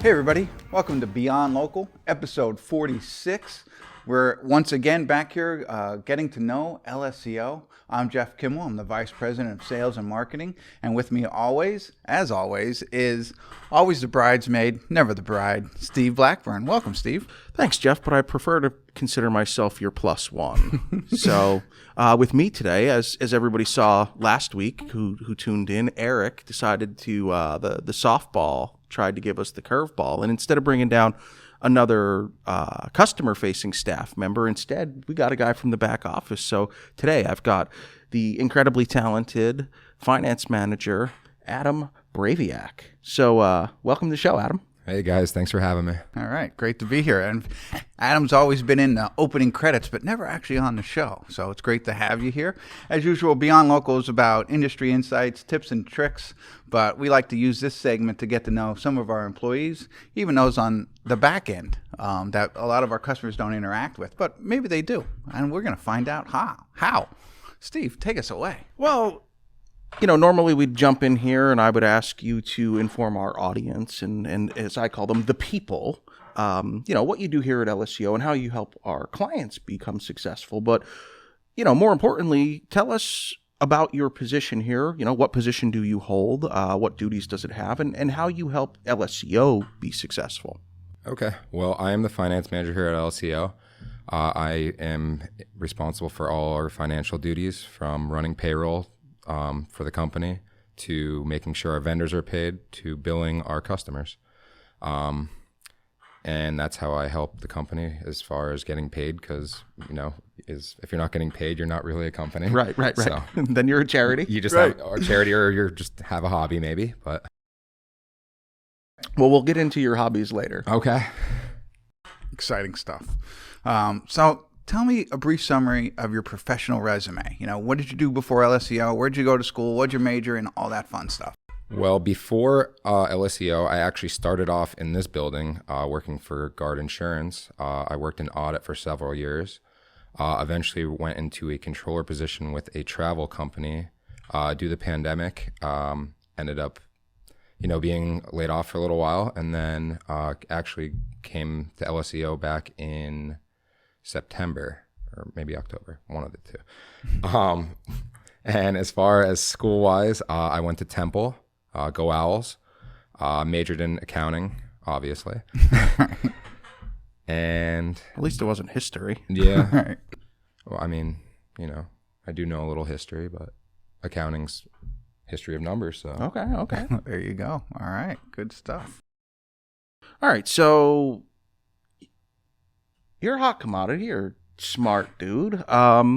Hey everybody, welcome to Beyond Local, episode 46. We're once again back here getting to know LSEO. I'm Jeff Kimmel, I'm the Vice President of Sales and Marketing, and with me always, as always, is always the bridesmaid, never the bride, Steve Blackburn. Welcome, Steve. Thanks, Jeff, but I prefer to consider myself your plus one. So with me today, as everybody saw last week who tuned in, Eric decided to, the softball tried to give us the curveball, and instead of bringing down another customer-facing staff member, instead we got a guy from the back office. So today I've got the incredibly talented Finance Manager Adam Bravyak. So welcome to the show, Adam. Hey guys, thanks for having me. All right, great to be here. And Adam's always been in the opening credits, but never actually on the show. So it's great to have you here. As usual, Beyond Local is about industry insights, tips, and tricks. But we like to use this segment to get to know some of our employees, even those on the back end that a lot of our customers don't interact with. But maybe they do. And we're going to find out how. Steve, take us away. Well, normally we'd jump in here and I would ask you to inform our audience and as I call them, the people, what you do here at LSEO and how you help our clients become successful. But, more importantly, tell us about your position here. What position do you hold? What duties does it have? And how you help LSEO be successful. Okay. Well, I am the finance manager here at LSEO. I am responsible for all our financial duties, from running payroll for the company to making sure our vendors are paid to billing our customers. And that's how I help the company as far as getting paid, because, if you're not getting paid, you're not really a company. Right. So then you're a charity. you just right. have a charity, or you just have a hobby maybe, but. Well, we'll get into your hobbies later. Okay. Exciting stuff. So tell me a brief summary of your professional resume. What did you do before LSEO? Where'd you go to school? What'd you major in? All that fun stuff. Well, before LSEO, I actually started off in this building working for Guard Insurance. I worked in audit for several years. Eventually went into a controller position with a travel company. Due to the pandemic, ended up, being laid off for a little while, and then actually came to LSEO back in September or maybe October, one of the two. And as far as school-wise, I went to Temple, Go Owls, majored in accounting, obviously. And at least it wasn't history. Yeah. Right. Well, I mean, I do know a little history, but accounting's history of numbers. So Okay. There you go. All right. Good stuff. All right. So you're a hot commodity. You're a smart dude. Why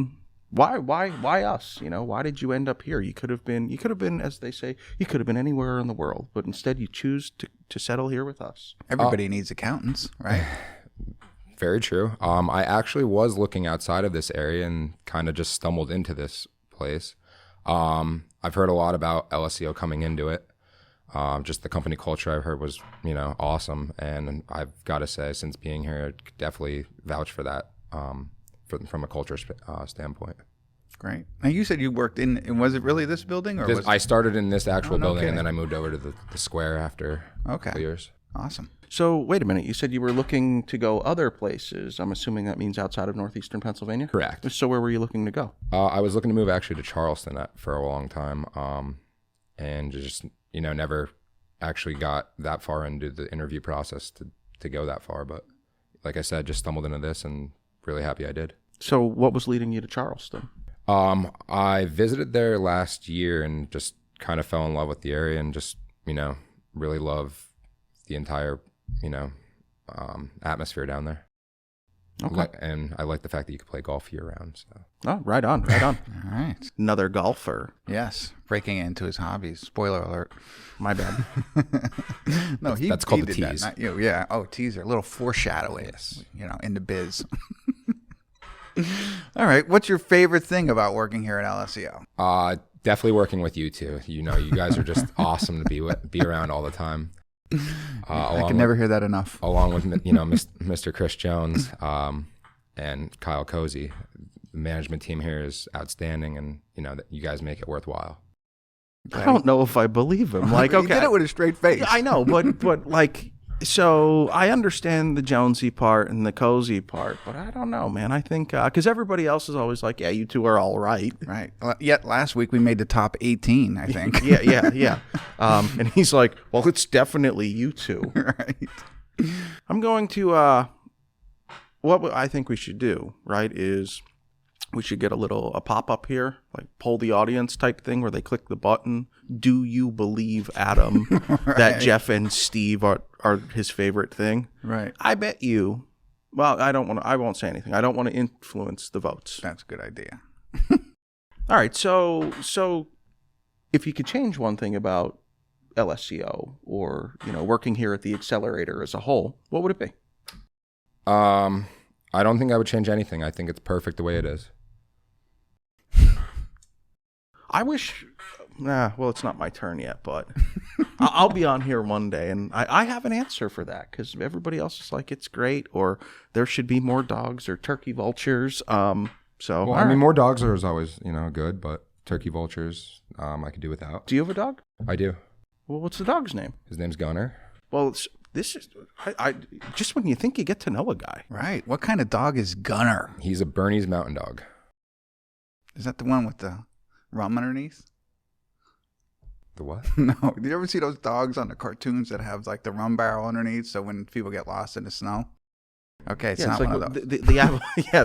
us? Why did you end up here? You could have been, as they say, you could have been anywhere in the world, but instead you choose to settle here with us. Everybody needs accountants, right? Very true. I actually was looking outside of this area and kind of just stumbled into this place. I've heard a lot about LSEO coming into it. Just the company culture I've heard was, awesome. And I've got to say, since being here, I could definitely vouch for that from a culture standpoint. Great. Now, you said you worked in was it really this building? Or I started in this actual no building, kidding. and then I moved over to the square after a couple years. Awesome. So wait a minute. You said you were looking to go other places. I'm assuming that means outside of northeastern Pennsylvania? Correct. So where were you looking to go? I was looking to move actually to Charleston for a long time, and just never actually got that far into the interview process to go that far. But like I said, just stumbled into this and really happy I did. So what was leading you to Charleston? I visited there last year and just kind of fell in love with the area and just really love the entire atmosphere down there. Okay. And I like the fact that you can play golf year round. So. Oh, right on. All right. Another golfer. Yes. Breaking into his hobbies. Spoiler alert. My bad. No, that's called he a did tease. That, not you. Yeah. Oh, teaser. A little foreshadowing. Yes. In the biz. All right. What's your favorite thing about working here at LSEO? Definitely working with you two. You guys are just awesome to be around all the time. I can never hear that enough. Along with Mr. Chris Jones and Kyle Cozy, the management team here is outstanding, and that you guys make it worthwhile. I don't know if I believe him. Like, okay, he did it with a straight face. I know, but like, So I understand the Jonesy part and the cozy part, but I don't know, man. I think because everybody else is always like, yeah, you two are all right. Right. Yet last week we made the top 18, I think. Yeah. And he's like, well, it's definitely you two. Right. I'm going to, what I think we should do, right, is we should get a pop-up here, like poll the audience type thing where they click the button. Do you believe, Adam, Right. that Jeff and Steve are his favorite thing? Right. I bet you, well, I won't say anything. I don't want to influence the votes. That's a good idea. All right, so if you could change one thing about LSEO or, working here at the accelerator as a whole, what would it be? I don't think I would change anything. I think it's perfect the way it is. I wish, well, it's not my turn yet, but I'll be on here one day, and I have an answer for that because everybody else is like, it's great, or there should be more dogs or turkey vultures. Well, I mean, more dogs are always, good, but turkey vultures, I could do without. Do you have a dog? I do. Well, what's the dog's name? His name's Gunner. Well, this is, I just when you think you get to know a guy. Right. What kind of dog is Gunner? He's a Bernese Mountain Dog. Is that the one with the rum underneath? The what? No. Do you ever see those dogs on the cartoons that have like the rum barrel underneath so when people get lost in the snow? Okay, it's not like one of those.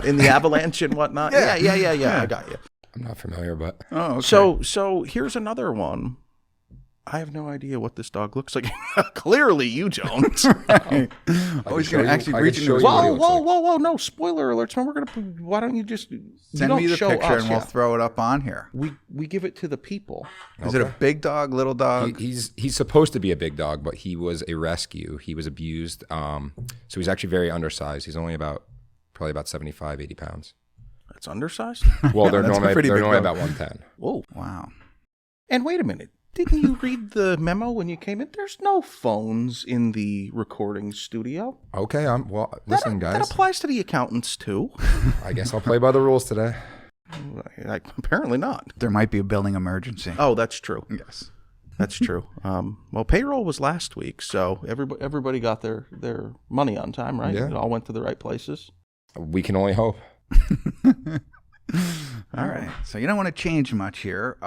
in the avalanche and whatnot. Yeah. Yeah. I got you. I'm not familiar, but Oh, okay. So here's another one. I have no idea what this dog looks like. Clearly, you don't. Right. Oh, he's going to actually reach into his what he Whoa! No spoiler alerts, man. Why don't you just Send me the picture and we'll throw it up on here. We give it to the people. Is it a big dog, little dog? He's supposed to be a big dog, but he was a rescue. He was abused. So he's actually very undersized. He's only probably about 75, 80 pounds. That's undersized? Well, they're That's a normally pretty big dog. about 110. Whoa. Wow. And wait a minute. Didn't you read the memo when you came in? There's no phones in the recording studio. Okay, listen, That guys. applies to the accountants, too. I guess I'll play by the rules today. Apparently not. There might be a building emergency. Oh, that's true. Yes. That's true. Well, payroll was last week, so everybody got their money on time, right? Yeah. It all went to the right places. We can only hope. All right. So you don't want to change much here.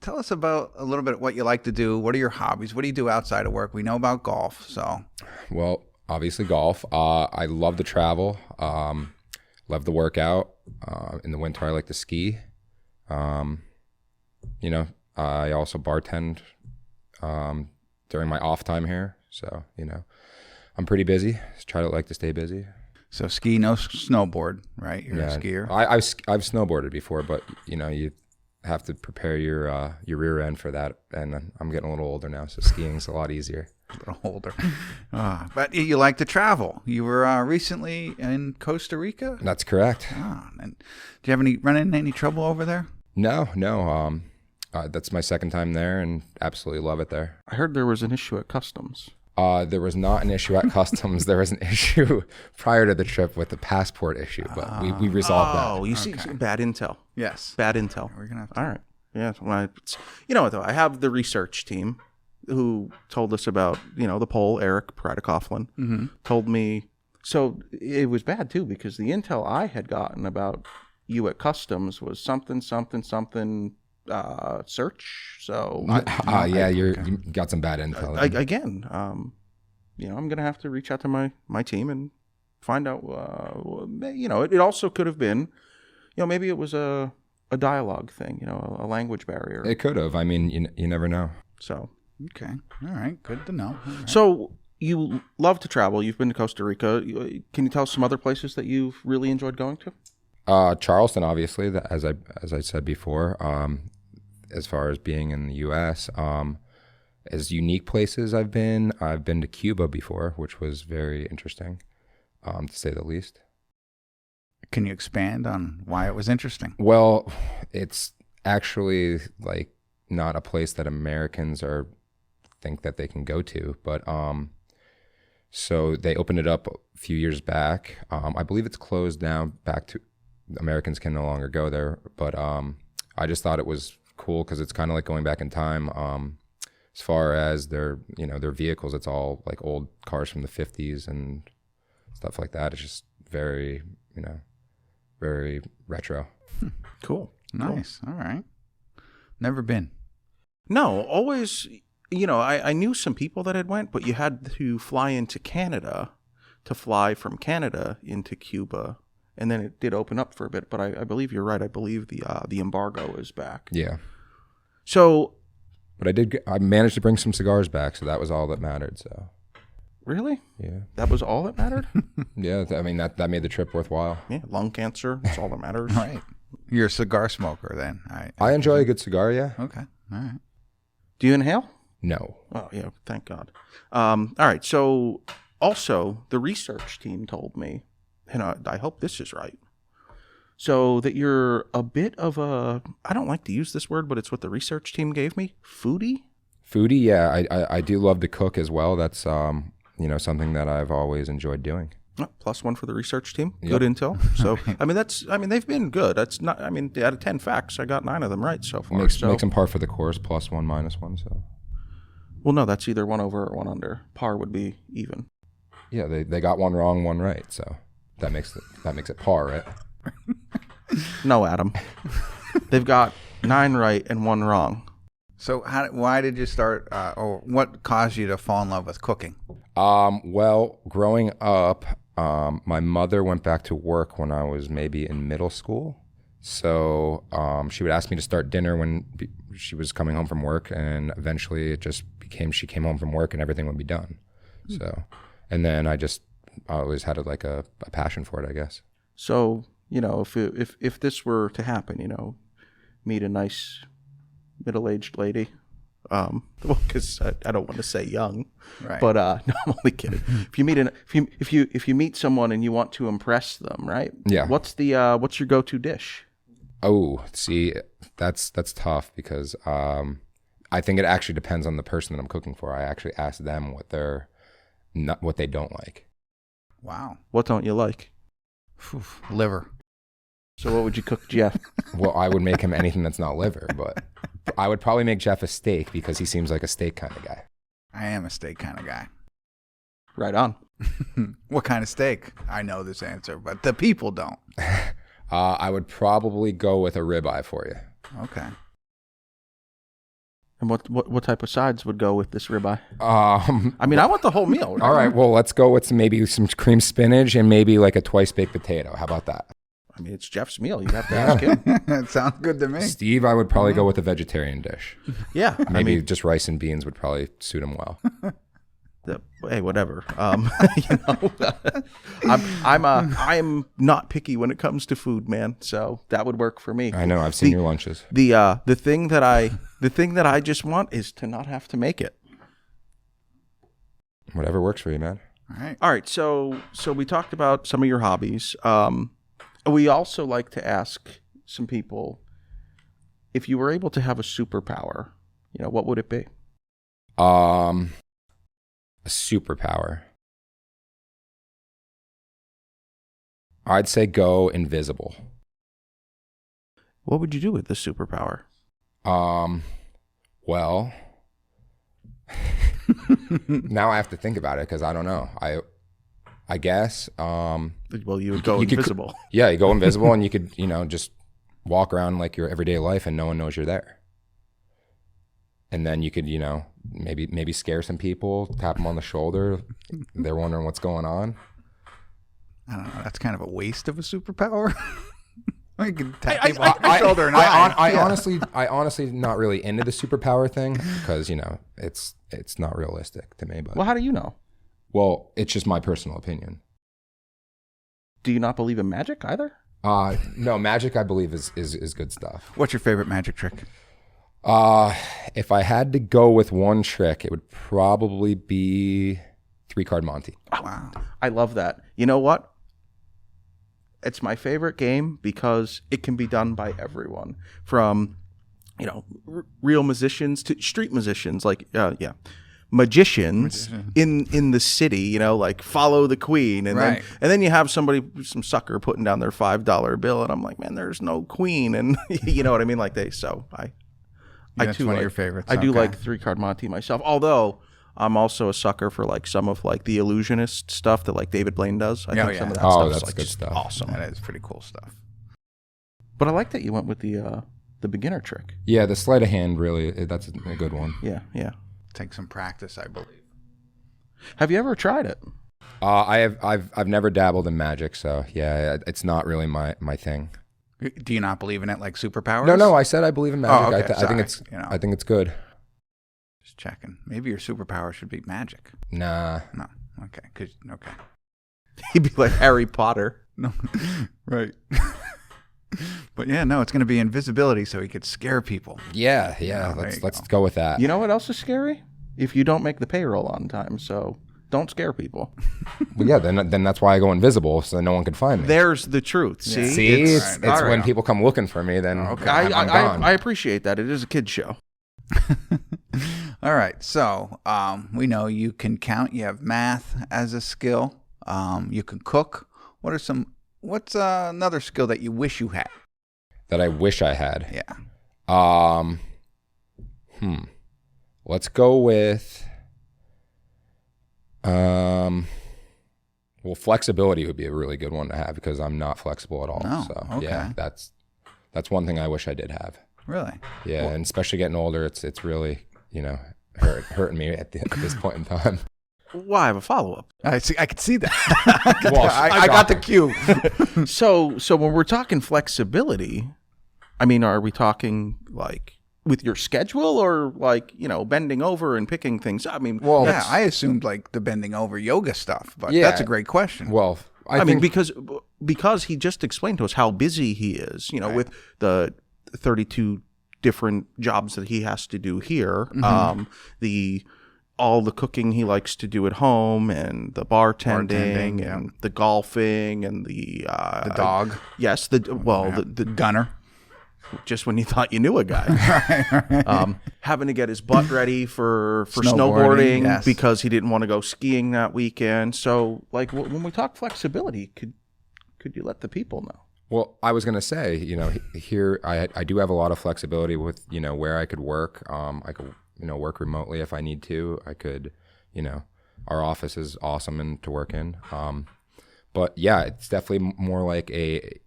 Tell us about a little bit what you like to do. What are your hobbies? What do you do outside of work? We know about golf, so. Well, obviously golf. I love to travel. Love to work out. In the winter, I like to ski. I also bartend during my off time here. So, I'm pretty busy. Just try to stay busy. So ski, no snowboard, right? You're a skier. I've snowboarded before, but you have to prepare your rear end for that, and I'm getting a little older now, so skiing's a lot easier. A little older. But you like to travel. You were recently in Costa Rica? That's correct. And do you have run into any trouble over there? No. That's my second time there, and absolutely love it there. I heard there was an issue at customs. There was not an issue at customs. There was an issue prior to the trip with the passport issue, but we resolved that. Oh, you see, bad intel. Yes. Bad intel. We're gonna have to. All right. Yeah. Well, you know what, though? I have the research team who told us about, the poll. Eric Pradikofflin told me. So it was bad, too, because the intel I had gotten about you at customs was something search. So you got some bad intel. I'm gonna have to reach out to my team and find out. It also could have been, maybe it was a dialogue thing. A language barrier. It could have. I mean, you never know. So Okay. All right. Good to know. All right. So you love to travel. You've been to Costa Rica. Can you tell us some other places that you've really enjoyed going to? Charleston, obviously, as I said before. As far as being in the U.S., as unique places I've been to Cuba before, which was very interesting, to say the least. Can you expand on why it was interesting? Well, it's actually not a place that Americans think that they can go to, but so they opened it up a few years back. I believe it's closed now. Back to Americans can no longer go there, but I just thought it was cool because it's kind of like going back in time. as far as their vehicles, it's all like old cars from the 50s and stuff like that. It's just very, very retro. Cool. Nice. All right. Never been. No, always, I knew some people that had went, but you had to fly into Canada to fly from Canada into Cuba. And then it did open up for a bit, but I believe you're right. I believe the embargo is back. Yeah. So, but I managed to bring some cigars back, so that was all that mattered. So, really? Yeah. That was all that mattered? Yeah, I mean that made the trip worthwhile. Yeah, lung cancer, that's all that matters. Right. You're a cigar smoker then. I enjoy a good cigar, yeah. Okay. All right. Do you inhale? No. Oh, yeah, thank God. All right, so also the research team told me, and I hope this is right, so that you're a bit of a, I don't like to use this word, but it's what the research team gave me, foodie? Foodie, yeah. I do love to cook as well. That's, something that I've always enjoyed doing. Oh, +1 for the research team. Yep. Good intel. So, they've been good. That's not, out of 10 facts, I got 9 of them right so far. Makes them par for the course, +1, -1, so. Well, no, that's either 1 over or 1 under. Par would be even. Yeah, they got 1 wrong, 1 right, so that makes it par, right? No, Adam. They've got 9 right and 1 wrong. So why did you start, or what caused you to fall in love with cooking? Well, growing up, my mother went back to work when I was maybe in middle school. So she would ask me to start dinner when she was coming home from work, and eventually it just became she came home from work and everything would be done. So, and then I always had a passion for it, I guess. So, if this were to happen, meet a nice middle-aged lady, because I don't want to say young, Right. but no, I'm only kidding. If you meet someone and you want to impress them, right? Yeah. What's your go-to dish? Oh, see, that's tough because I think it actually depends on the person that I'm cooking for. I actually ask them what they don't like. Wow. What don't you like? Liver. So what would you cook Jeff? Well, I would make him anything that's not liver, but I would probably make Jeff a steak because he seems like a steak kind of guy. I am a steak kind of guy. Right on. What kind of steak? I know this answer, but the people don't. I would probably go with a ribeye for you. Okay. And what type of sides would go with this ribeye? I want the whole meal. Right? All right, well, let's go with maybe some cream spinach and maybe like a twice baked potato. How about that? It's Jeff's meal. You have to ask him. That sounds good to me. Steve, I would probably go with a vegetarian dish. Yeah. Maybe just rice and beans would probably suit him well. Hey, whatever. I'm not picky when it comes to food, man. So that would work for me. I know. I've seen your lunches. The thing that I just want is to not have to make it. Whatever works for you, man. All right. So we talked about some of your hobbies. We also like to ask some people, if you were able to have a superpower, what would it be? A superpower. I'd say go invisible. What would you do with this superpower? Well, now I have to think about it because I don't know. I guess. Well, you would go invisible. You go invisible and you could, just walk around like your everyday life and no one knows you're there. And then you could, maybe scare some people, tap them on the shoulder. They're wondering what's going on. I don't know. That's kind of a waste of a superpower. I can tap people on the shoulder and I honestly not really into the superpower thing because, it's not realistic to me. But well, how do you know? Well, it's just my personal opinion. Do you not believe in magic either? No, magic I believe is good stuff. What's your favorite magic trick? If I had to go with one trick, it would probably be 3-card Monte. Wow. I love that. You know what? It's my favorite game because it can be done by everyone, from real musicians to street musicians, magicians in the city, like Follow the Queen, and right. then you have some sucker putting down their $5 bill, and I'm like, man, there's no queen, and you know what I mean, That's one of your favorites. I do Okay. like 3-card Monte myself, although I'm also a sucker for like some of like the illusionist stuff that like David Blaine does. I think some of that Oh, stuff is that's like good just stuff. awesome. That is pretty cool stuff. But I like that you went with the beginner trick. Yeah, the sleight of hand really, that's a good one. Yeah, yeah. Take some practice, I believe. Have you ever tried it? I've never dabbled in magic, so yeah, it's not really my thing. Do you not believe in it like superpowers? No, I said I believe in magic. Oh, okay. I think Sorry. I think it's good. Just checking. Maybe your superpower should be magic. Nah. No. Okay. Okay. He'd be like Harry Potter. No. Right. But yeah, no, it's going to be invisibility so he could scare people. Yeah. there Let's you go with that. You know what else is scary? If you don't make the payroll on time. So don't scare people. Well, yeah, then that's why I go invisible, so no one can find me. There's the truth. See? See, it's all right. when people come looking for me, then Okay. I'm gone. I appreciate that. It is a kid's show. All right. So we know you can count. You have math as a skill. You can cook. What's another skill that you wish you had? That I wish I had. Yeah. Let's go with well, flexibility would be a really good one to have because I'm not flexible at all. Oh, so okay. yeah, that's one thing I wish I did have. Really? Yeah, and especially getting older, it's really, hurting me at this point in time. Well, I have a follow-up. I see. I could see that. Well, I got the cue. So when we're talking flexibility, I mean, are we talking like with your schedule or like, bending over and picking things up? I mean, Well, Yeah, I assumed like the bending over yoga stuff, but Yeah. that's a great question. Well, I think mean, because he just explained to us how busy he is, Right. with the 32 different jobs that he has to do here, all the cooking he likes to do at home, and the bartending, yeah. and the golfing, and the dog. Yes, the Gunner. just when you thought you knew a guy, having to get his butt ready for snowboarding yes. because he didn't want to go skiing that weekend. So, like when we talk flexibility, could you let the people know? Well, I was gonna say, here I do have a lot of flexibility with where I could work. I could work remotely if I need to. I could, our office is awesome and to work in. But yeah, it's definitely more like a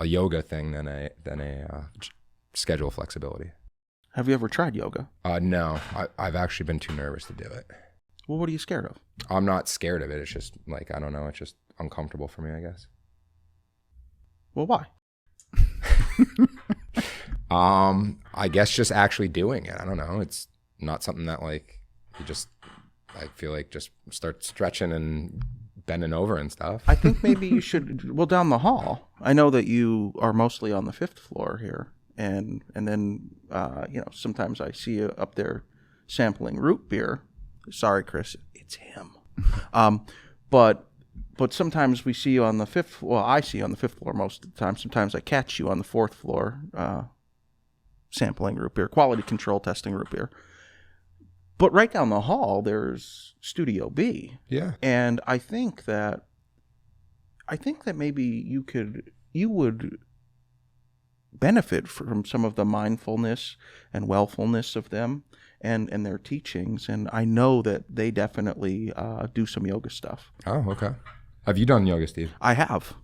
yoga thing than a schedule flexibility. Have you ever tried yoga? No, I've actually been too nervous to do it. Well, what are you scared of? I'm not scared of it. It's just like, I don't know. It's just uncomfortable for me, I guess. Well, why? I guess just actually doing it. I don't know. It's not something that like you just, I feel like just start stretching and bending over and stuff. I think maybe you should. Well, down the hall. I know that you are mostly on the 5th floor here, and then sometimes I see you up there sampling root beer. Sorry, Chris, it's him. But sometimes we see you on the 5th. Well, I see you on the 5th floor most of the time. Sometimes I catch you on the 4th floor sampling root beer, quality control testing root beer. But right down the hall, there's Studio B. Yeah. And I think that maybe you would benefit from some of the mindfulness and wellfulness of them and their teachings. And I know that they definitely do some yoga stuff. Oh, okay. Have you done yoga, Steve? I have.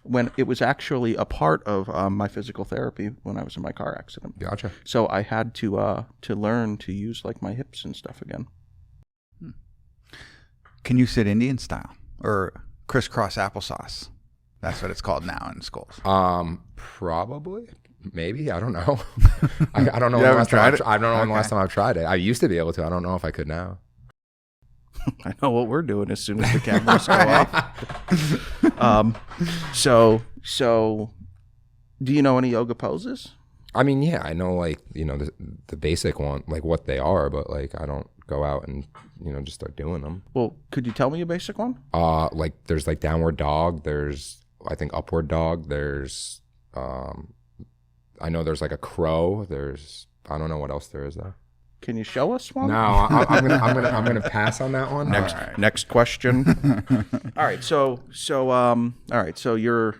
When it was actually a part of my physical therapy when I was in my car accident. Gotcha. So I had to learn to use like my hips and stuff again. Can you sit Indian style or crisscross applesauce? That's what it's called now in schools. Probably. Maybe. I don't know. I don't know. You when the haven't last time tried it? I don't know when the Okay. last time I've tried it. I used to be able to. I don't know if I could now. I know what we're doing as soon as the cameras go off. So do you know any yoga poses? I mean, yeah, I know like, the basic one, like what they are, but like I don't go out and, just start doing them. Well, could you tell me a basic one? Like there's like downward dog, there's I think upward dog, there's I know there's like a crow, there's I don't know what else there is though. Can you show us one? No, I'm gonna pass on that one. Next question. All right. So you're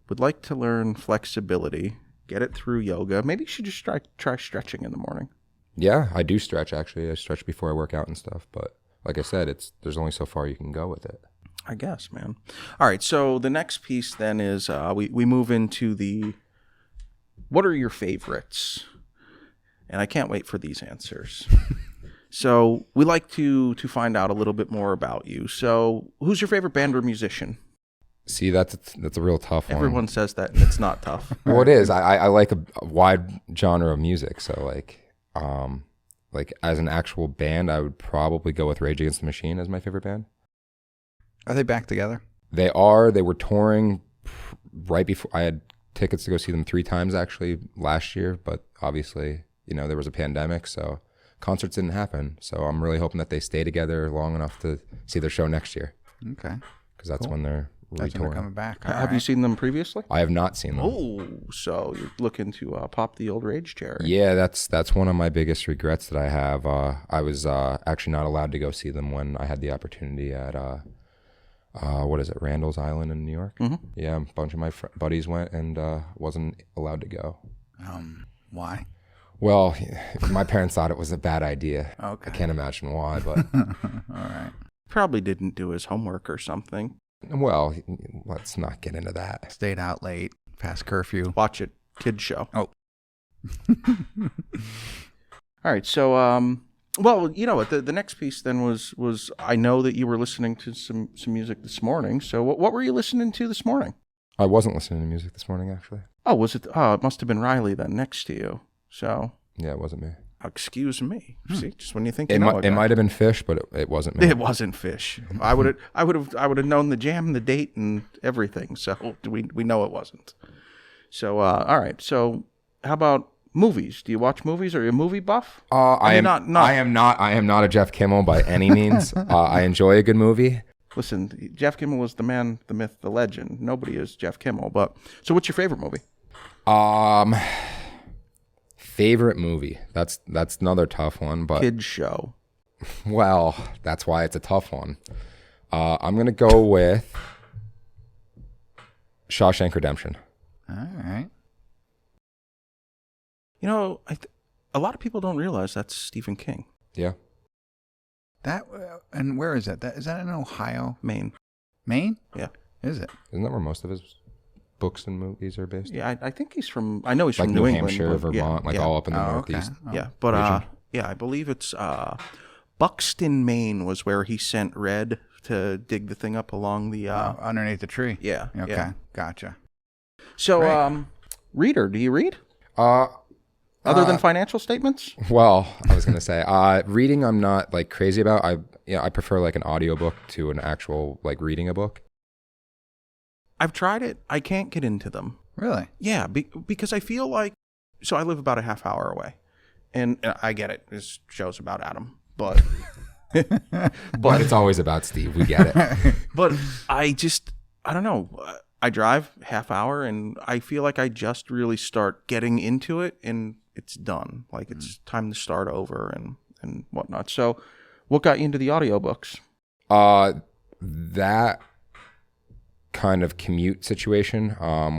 would like to learn flexibility. get it through yoga. Maybe you should just try stretching in the morning. Yeah, I do stretch, actually. I stretch before I work out and stuff. But like I said, there's only so far you can go with it. I guess, man. All right, so the next piece then is we move into the what are your favorites? And I can't wait for these answers. So we like to find out a little bit more about you. So who's your favorite band or musician? See, that's a real tough one. Everyone says that, and it's not tough. Well, it is. I like a wide genre of music. So like as an actual band, I would probably go with Rage Against the Machine as my favorite band. Are they back together? They are. They were touring right before. I had tickets to go see them 3 times actually last year, but obviously, there was a pandemic, so concerts didn't happen. So I'm really hoping that they stay together long enough to see their show next year. Okay. Because that's when they're That's when they're retouring. coming back. Have you seen them previously? I have not seen them. Oh, so you're looking to pop the old Rage cherry. Yeah, that's one of my biggest regrets that I have. I was actually not allowed to go see them when I had the opportunity at what is it, Randall's Island in New York? Mm-hmm. Yeah, a bunch of my buddies went and wasn't allowed to go. Why? Well, my parents thought it was a bad idea. Okay. I can't imagine why, but All right. Probably didn't do his homework or something. well, let's not get into that. Stayed out late, past curfew. Watch it, kids show. Oh. All right, so well, you know what? The next piece then was I know that you were listening to some music this morning. So what were you listening to this morning? I wasn't listening to music this morning, actually. Oh, was it? Oh, it must have been Riley then next to you. So Yeah, it wasn't me. excuse me. See, just when you think It you know might have been Fish, but it wasn't me. It wasn't Fish. I would have known the jam, the date, and everything. So we know it wasn't. So all right. So how about movies? Do you watch movies? Are you a movie buff? I am not. I am not a Jeff Kimmel by any means. I enjoy a good movie. Listen, Jeff Kimmel is the man, the myth, the legend. Nobody is Jeff Kimmel. But so, what's your favorite movie? Favorite movie. That's another tough one, but Kids show. well, that's why it's a tough one. I'm gonna go with Shawshank Redemption. All right. You know, a lot of people don't realize that's Stephen King, Yeah. That and where is that? Is that in Ohio, Maine. Maine? Yeah. Is it? Isn't that where most of his books and movies are based? Yeah, I think he's from. I know he's Like from New England, Hampshire, but Vermont, yeah, all up in the Oh, Northeast. okay. yeah, but region. yeah, I believe it's Buxton, Maine was where he sent Red to dig the thing up along the. Underneath the tree. Yeah. Okay. Yeah. Gotcha. So, Right. reader, do you read Uh, other than financial statements? well, I was gonna say, reading I'm not like crazy about. I prefer like an audiobook to an actual like reading a book. I've tried it. I can't get into them. Really? Yeah, because I feel like so I live about a half hour away, and I get it. This show's about Adam, but But it's always about Steve. We get it. but I don't know. I drive half hour, and I feel like I just really start getting into it, and it's done. Like it's time to start over and whatnot. So, what got you into the audiobooks? That kind of commute situation,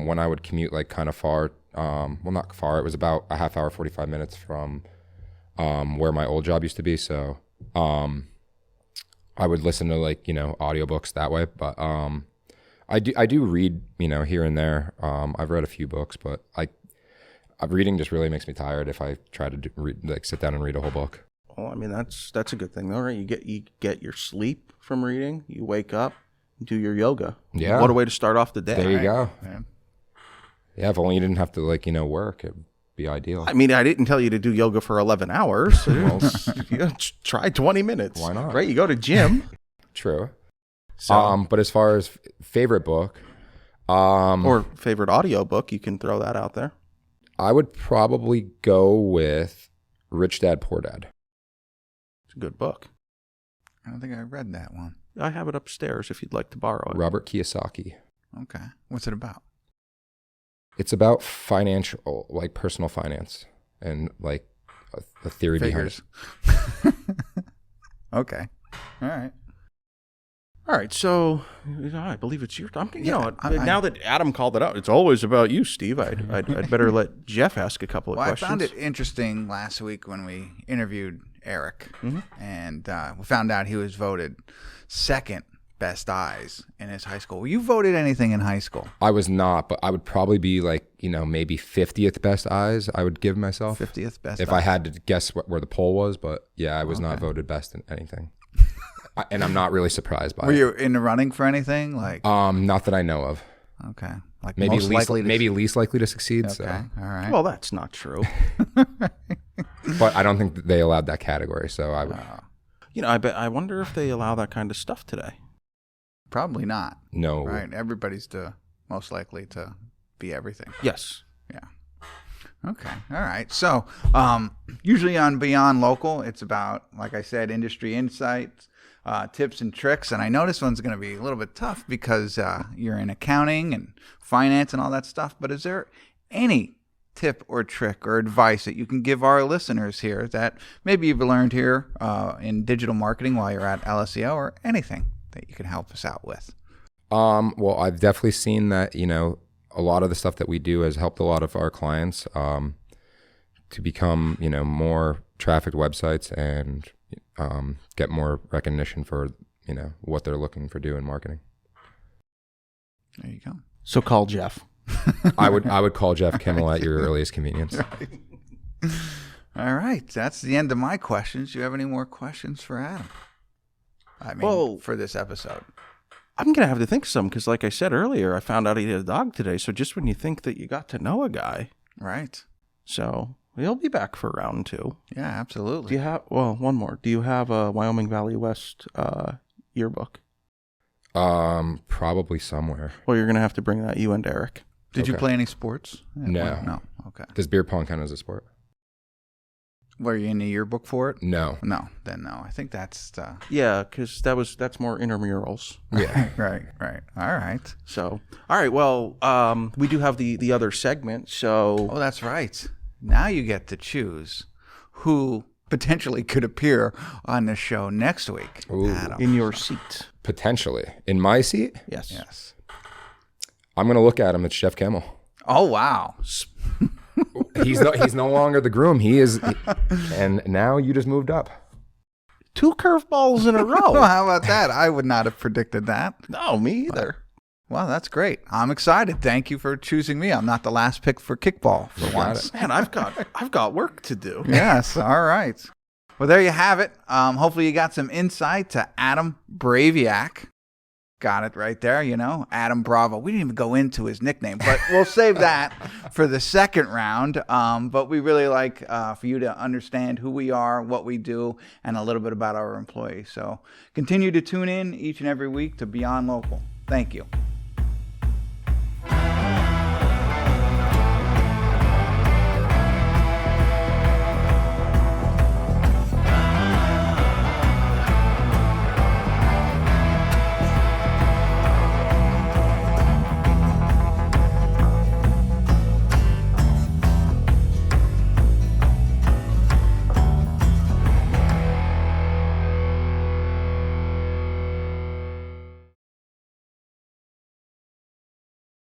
when I would commute like kind of far, well, not far, it was about a half hour, 45 minutes from where my old job used to be. So I would listen to like, audiobooks that way. But I do read, here and there. I've read a few books, but reading just really makes me tired if I try to sit down and read a whole book. Well, I mean that's a good thing, though, right? You get your sleep from reading. You wake up, do your yoga. Yeah. What a way to start off the day. There you go. Yeah. Yeah, if only you didn't have to work, it'd be ideal. I mean, I didn't tell you to do yoga for 11 hours. Well, try 20 minutes. Why not? Right? You go to gym. True. So, But as far as favorite book, or favorite audiobook, you can throw that out there. I would probably go with Rich Dad Poor Dad. It's a good book. I don't think I read that one. I have it upstairs if you'd like to borrow it. Robert Kiyosaki. Okay. What's it about? It's about financial, like personal finance and like a theory Figures. behind it. Okay. All right. All right, so I believe it's your time. Yeah, Now that Adam called it out, it's always about you, Steve. I'd better let Jeff ask a couple of questions. I found it interesting last week when we interviewed Eric, and we found out he was voted second best eyes in his high school. Were you voted anything in high school? I was not, but I would probably be like, maybe 50th best eyes I would give myself. 50th best if eyes. I had to guess where the poll was, but yeah, I was not voted best in anything. And I'm not really surprised by it. Were you in the running for anything? Not that I know of. Okay. Like Maybe most least likely to succeed. Okay. So. All right. Well, that's not true. But I don't think that they allowed that category, so I would. I wonder if they allow that kind of stuff today. Probably not. No. Right. Everybody's most likely to be everything. Yes. Yeah. Okay. All right. So usually on Beyond Local, it's about, like I said, industry insights, tips and tricks. And I know this one's going to be a little bit tough because you're in accounting and finance and all that stuff. But is there any tip or trick or advice that you can give our listeners here that maybe you've learned here in digital marketing while you're at LSEO, or anything that you can help us out with? Well, I've definitely seen that, a lot of the stuff that we do has helped a lot of our clients to become, more trafficked websites and get more recognition for, what they're looking for do in marketing. There you go. So call Jeff. I would call Jeff Kimmel at your earliest convenience. Right. All right. That's the end of my questions. Do you have any more questions for Adam? For this episode. I'm going to have to think of some because, like I said earlier, I found out he had a dog today. So just when you think that you got to know a guy. Right. So he'll be back for round 2. Yeah, absolutely. Do you have, one more. Do you have a Wyoming Valley West yearbook? Probably somewhere. Well, you're going to have to bring that, you and Eric. Did you play any sports? No. No. Okay. Does beer pong count as a sport? Were you in the yearbook for it? No. No. Then no. I think that's... Yeah, because that's more intramurals. Yeah. Right. All right. So, all right. Well, we do have the other segment. So, Oh, that's right. Now you get to choose who potentially could appear on the show next week. Ooh. Adam. in your seat. Potentially. In my seat? Yes. Yes. I'm going to look at him. It's Chef Kimmel. Oh, wow. He's no longer the groom. He is, and now you just moved up. 2 curveballs in a row. Well, how about that? I would not have predicted that. No, me either. Well, that's great. I'm excited. Thank you for choosing me. I'm not the last pick for kickball for once. Man, I've got work to do. Yes. All right. Well, there you have it. Hopefully you got some insight to Adam Bravyak. Got it right there, Adam Bravo. We didn't even go into his nickname, but we'll save that for the second round. But we really like for you to understand who we are, what we do, and a little bit about our employees. So continue to tune in each and every week to Beyond Local. Thank you.